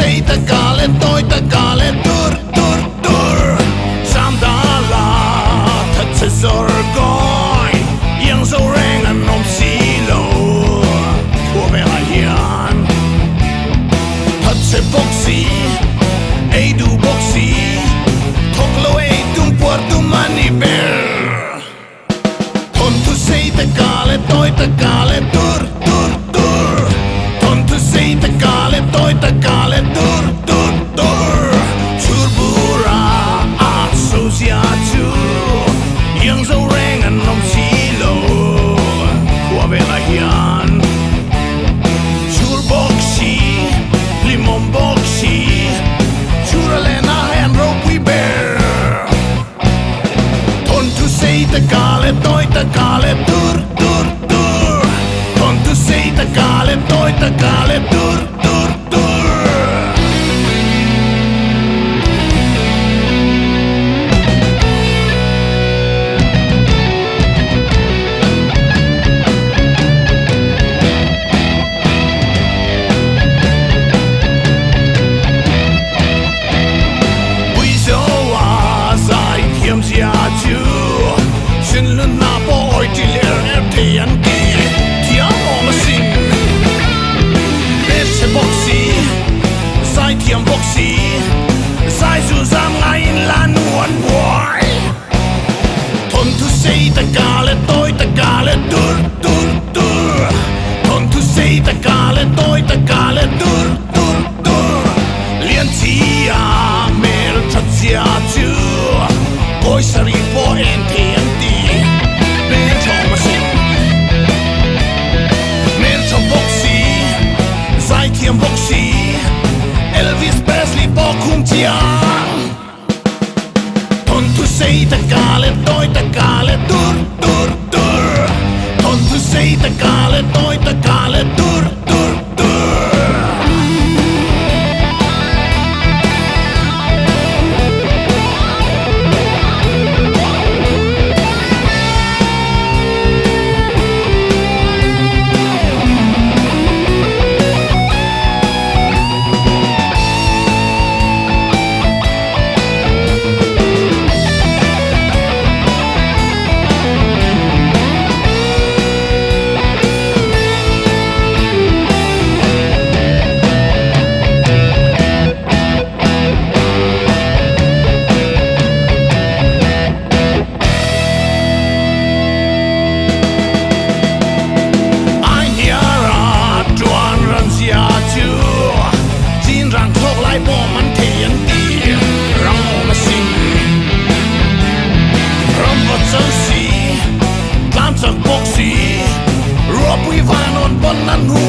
sei ta kale toi ta kale tur tur tur sam da la thật sự sor goi yang so reng an nom si lo của về lại hiền thật sự boxy ei du boxy thok lo ei tum puerto mani bear Thawnthu sei ta kale toi ta kale tur tur tur Thawnthu sei ta kale toi ta kale tur tur tur Churbura a sosia chu yang zo reng an nom si lo của về lại hiền chur boxy limon boxy chura lena and rope bear Thawnthu sei ta kale toi ta kale tur tur tur Thawnthu sei ta kale toi ta kale tur tur tur Xin luôn na boy til er det en gi ti amo sin Bese boxy sai tiam boxy sai su sam ngai la nuan boy Thawnthu sei ta kale toi ta kale tur tur tur Thawnthu sei ta kale toi ta kale tur tur tur Lien ti a mer chat sia chu Boy sari po en Tiam boxy Elvis Presley bokum tiang Thawnthu sei ta kale toi ta kale tur tur tur Thawnthu sei ta kale toi ta kale tur tur tur boxy Rob we van on bon nan hu